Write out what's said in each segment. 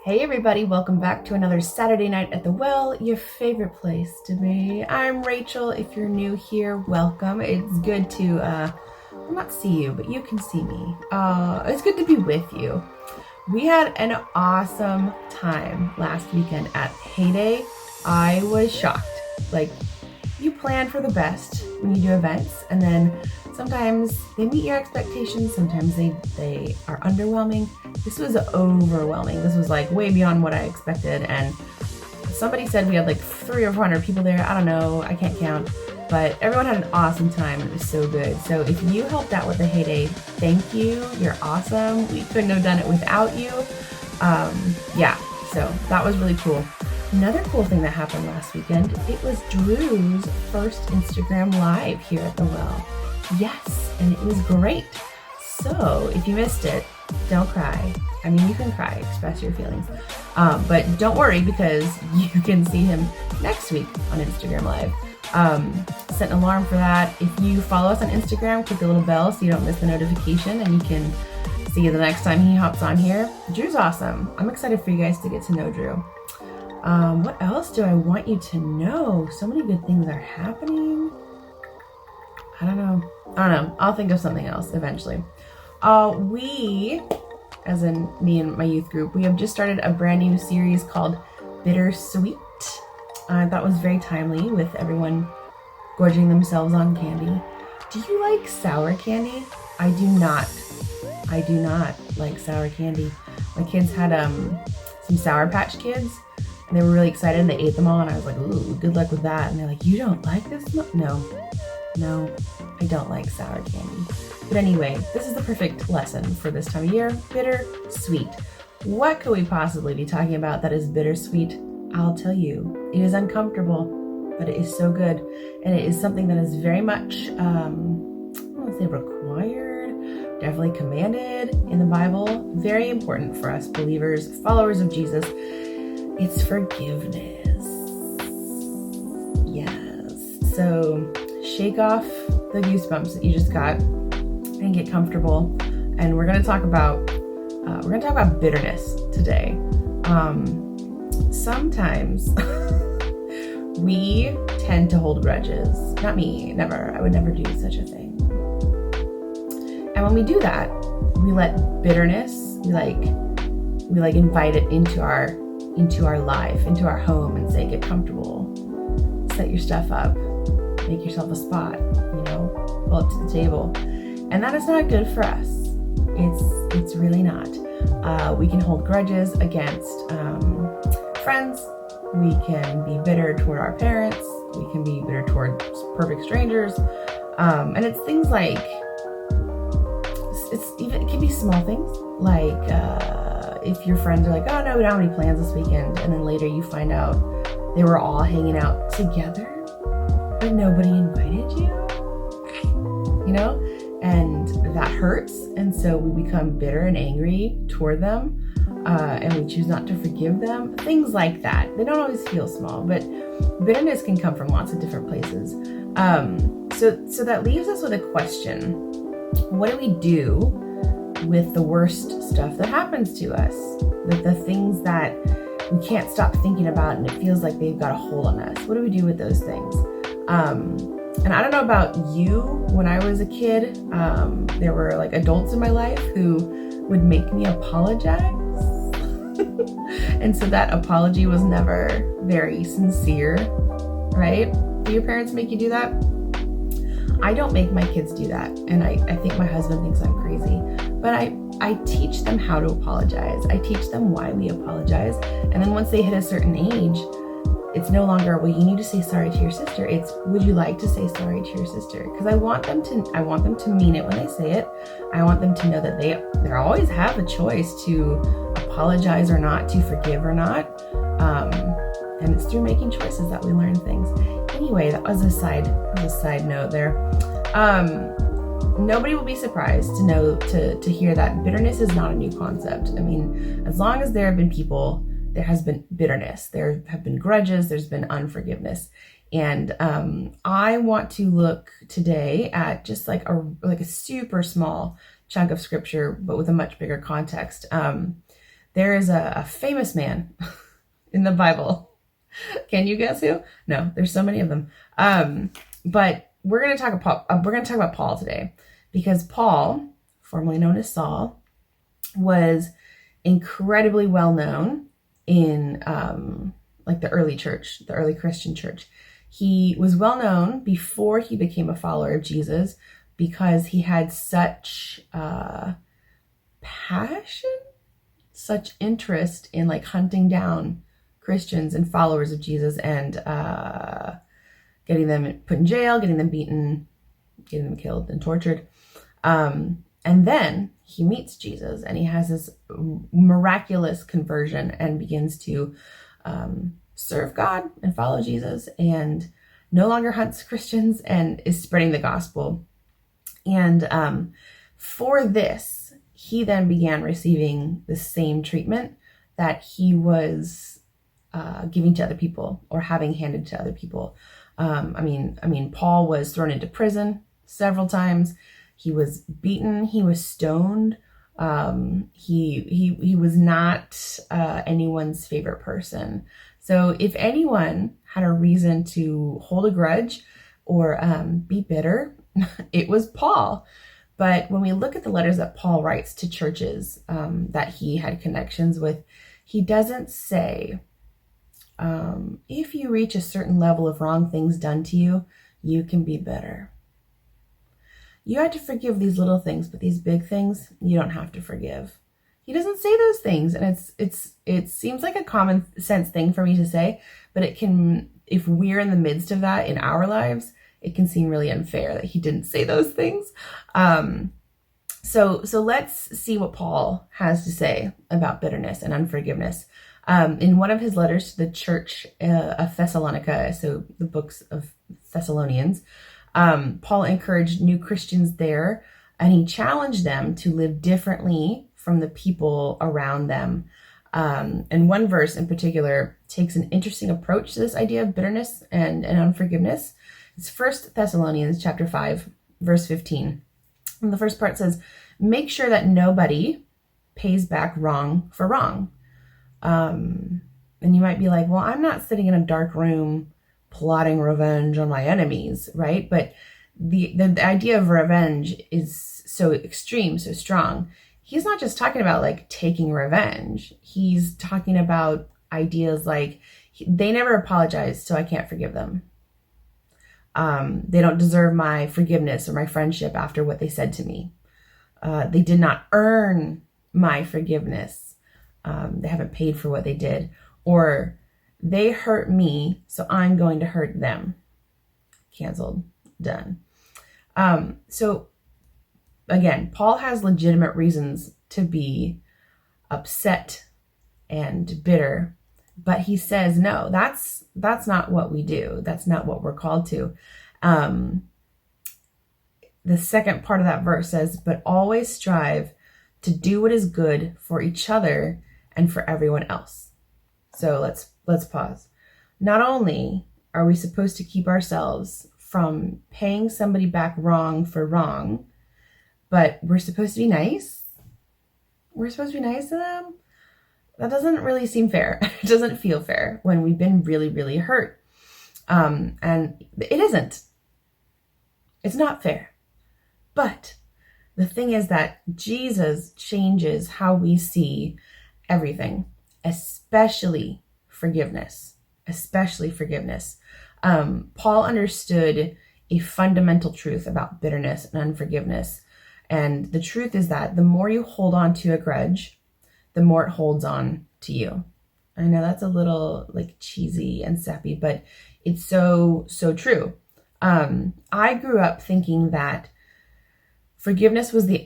Hey everybody, welcome back to another Saturday night at the well, your favorite place to be. I'm Rachel. If you're new here, welcome. It's good to not see you, but you can see me. It's good to be with you. We had an awesome time last weekend at Heyday. I was shocked. Like, you plan for the best when you do events, and then sometimes they meet your expectations, sometimes they are underwhelming. This was overwhelming. This was like way beyond what I expected, and somebody said we had like 300 or 400 people there. I don't know, I can't count, but everyone had an awesome time. It was so good. So if you helped out with the Heyday, thank you. You're awesome. We couldn't have done it without you. Yeah, so that was really cool. Another cool thing that happened last weekend, it was Drew's first Instagram Live here at the well. Yes, and it was great. So if you missed it, don't cry. I mean, you can cry, express your feelings. But don't worry, because you can see him next week on Instagram Live. Set an alarm for that. If you follow us on Instagram, click the little bell so you don't miss the notification, and you can see the next time he hops on here. Drew's awesome. I'm excited for you guys to get to know Drew. What else do I want you to know? So many good things are happening. I don't know. I'll think of something else eventually. We, as in me and my youth group, we have just started a brand new series called Bittersweet. I thought it was very timely with everyone gorging themselves on candy. Do you like sour candy? I do not like sour candy. My kids had some Sour Patch Kids, and they were really excited, and they ate them all, and I was like, ooh, good luck with that. And they're like, you don't like this? No, I don't like sour candy. But anyway, this is the perfect lesson for this time of year. Bittersweet. What could we possibly be talking about that is bittersweet? I'll tell you. It is uncomfortable, but it is so good. And it is something that is very much, I don't want to say required, definitely commanded in the Bible. Very important for us believers, followers of Jesus. It's forgiveness. Yes. So shake off the goosebumps that you just got and get comfortable. And we're going to talk about bitterness today. Sometimes we tend to hold grudges. Not me, never. I would never do such a thing. And when we do that, we let bitterness, we invite it into our life, into our home, and say, get comfortable, set your stuff up, make yourself a spot, pull up to the table. And that is not good for us. It's really not. We can hold grudges against friends. We can be bitter toward our parents. We can be bitter toward perfect strangers. And it's things like, it can be small things, like if your friends are like, oh no, we don't have any plans this weekend, and then later you find out they were all hanging out together, but nobody invited you, and that hurts. And so we become bitter and angry toward them, and we choose not to forgive them. Things like that. They don't always feel small, but bitterness can come from lots of different places. So that leaves us with a question. What do we do with the worst stuff that happens to us? With the things that we can't stop thinking about, and it feels like they've got a hold on us. What do we do with those things? And I don't know about you, when I was a kid, there were like adults in my life who would make me apologize. And so that apology was never very sincere, right? Do your parents make you do that? I don't make my kids do that. And I think my husband thinks I'm crazy. But I teach them how to apologize. I teach them why we apologize. And then once they hit a certain age, it's no longer, well, you need to say sorry to your sister. It's, would you like to say sorry to your sister? Because I want them to mean it when they say it. I want them to know that they always have a choice to apologize or not, to forgive or not. And it's through making choices that we learn things. Anyway, that was a side note there. Nobody will be surprised to hear that bitterness is not a new concept. I mean, as long as there have been people, there has been bitterness, there have been grudges, there's been unforgiveness. And I want to look today at just like a super small chunk of scripture, but with a much bigger context. There is a famous man in the Bible. Can you guess who? No, there's so many of them. But we're going to talk about Paul today, because Paul, formerly known as Saul, was incredibly well known in like the early church, the early Christian church. He was well known before he became a follower of Jesus because he had such passion, such interest in like hunting down Christians and followers of Jesus and getting them put in jail, getting them beaten, getting them killed and tortured. And then he meets Jesus and he has this miraculous conversion and begins to serve God and follow Jesus, and no longer hunts Christians and is spreading the gospel. And for this, he then began receiving the same treatment that he was giving to other people or having handed to other people. I mean, Paul was thrown into prison several times. He was beaten. He was stoned. He was not anyone's favorite person. So if anyone had a reason to hold a grudge or be bitter, it was Paul. But when we look at the letters that Paul writes to churches that he had connections with, he doesn't say, if you reach a certain level of wrong things done to you, you can be bitter. You have to forgive these little things, but these big things, you don't have to forgive. He doesn't say those things, and it seems like a common sense thing for me to say, but it can, if we're in the midst of that in our lives, it can seem really unfair that he didn't say those things. So let's see what Paul has to say about bitterness and unforgiveness. In one of his letters to the church of Thessalonica, so the books of Thessalonians, Paul encouraged new Christians there, and he challenged them to live differently from the people around them. And one verse in particular takes an interesting approach to this idea of bitterness and unforgiveness. It's 1 Thessalonians chapter 5, verse 15. And the first part says, make sure that nobody pays back wrong for wrong. And you might be like, well, I'm not sitting in a dark room plotting revenge on my enemies, right? But the idea of revenge is so extreme, so strong. He's not just talking about like taking revenge. He's talking about ideas like they never apologized, so I can't forgive them. They don't deserve my forgiveness or my friendship after what they said to me. They did not earn my forgiveness. They haven't paid for what they did. Or they hurt me, so I'm going to hurt them. Canceled. Done. So again, Paul has legitimate reasons to be upset and bitter, but he says, no, that's not what we do. That's not what we're called to. The second part of that verse says, but always strive to do what is good for each other and for everyone else. So let's pause. Not only are we supposed to keep ourselves from paying somebody back wrong for wrong, but we're supposed to be nice. We're supposed to be nice to them. That doesn't really seem fair. It doesn't feel fair when we've been really, really hurt. And it isn't. It's not fair. But the thing is that Jesus changes how we see everything, especially forgiveness. Especially forgiveness. Paul understood a fundamental truth about bitterness and unforgiveness. And the truth is that the more you hold on to a grudge, the more it holds on to you. I know that's a little like cheesy and sappy, but it's so true. I grew up thinking that forgiveness was it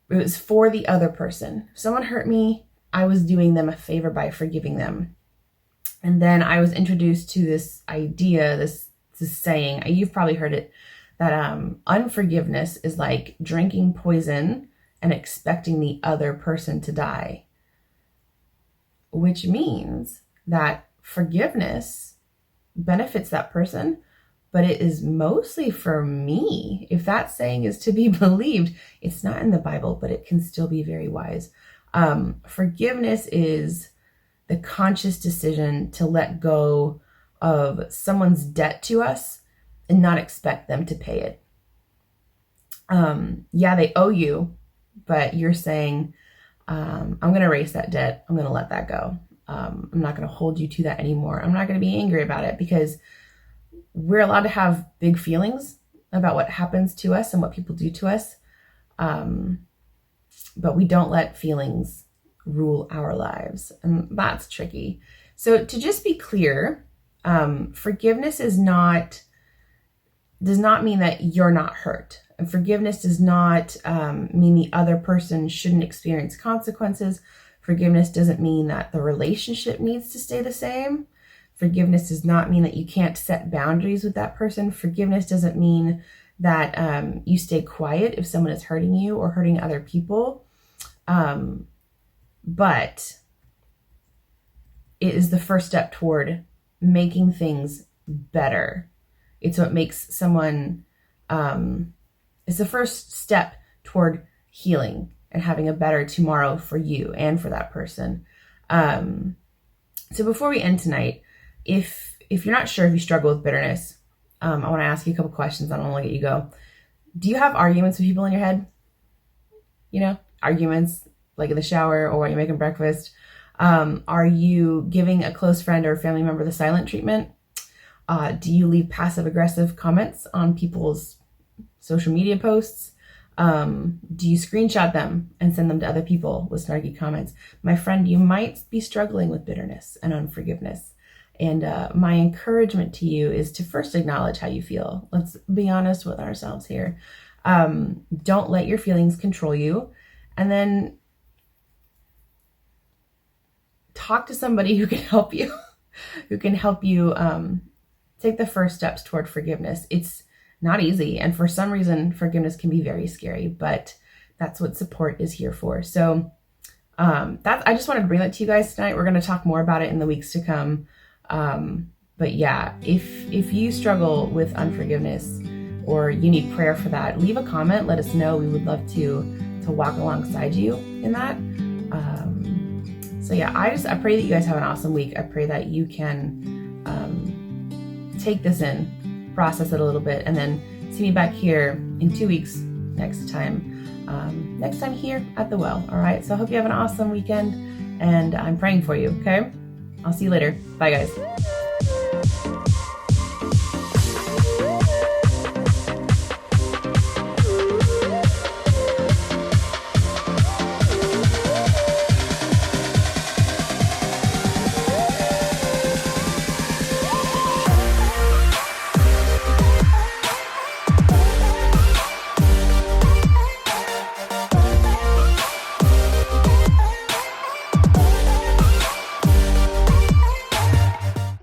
was for the other person. If someone hurt me, I was doing them a favor by forgiving them. And then I was introduced to this idea, this saying, you've probably heard it, that unforgiveness is like drinking poison and expecting the other person to die. Which means that forgiveness benefits that person, but it is mostly for me. If that saying is to be believed, it's not in the Bible, but it can still be very wise. Forgiveness is the conscious decision to let go of someone's debt to us and not expect them to pay it. Yeah, they owe you, but you're saying, I'm going to erase that debt. I'm going to let that go. I'm not going to hold you to that anymore. I'm not going to be angry about it, because we're allowed to have big feelings about what happens to us and what people do to us. But we don't let feelings rule our lives. And that's tricky. So to just be clear, forgiveness does not mean that you're not hurt. And forgiveness does not mean the other person shouldn't experience consequences. Forgiveness doesn't mean that the relationship needs to stay the same. Forgiveness does not mean that you can't set boundaries with that person. Forgiveness doesn't mean that you stay quiet if someone is hurting you or hurting other people. But it is the first step toward making things better. It's what makes someone, it's the first step toward healing and having a better tomorrow for you and for that person. So before we end tonight, if you're not sure if you struggle with bitterness, I want to ask you a couple questions. I don't want to let you go. Do you have arguments with people in your head? You know, arguments like in the shower or while you're making breakfast. Are you giving a close friend or family member the silent treatment? Do you leave passive-aggressive comments on people's social media posts? Do you screenshot them and send them to other people with snarky comments? My friend, you might be struggling with bitterness and unforgiveness. And my encouragement to you is to first acknowledge how you feel. Let's be honest with ourselves here. Don't let your feelings control you. And then talk to somebody who can help you, take the first steps toward forgiveness. It's not easy. And for some reason, forgiveness can be very scary, but that's what support is here for. So I just wanted to bring that to you guys tonight. We're going to talk more about it in the weeks to come. But yeah, if you struggle with unforgiveness or you need prayer for that, leave a comment. Let us know. We would love to walk alongside you in that. So yeah, I pray that you guys have an awesome week. I pray that you can take this in, process it a little bit, and then see me back here in 2 weeks next time here at the well. All right. So I hope you have an awesome weekend, and I'm praying for you. Okay. I'll see you later. Bye guys.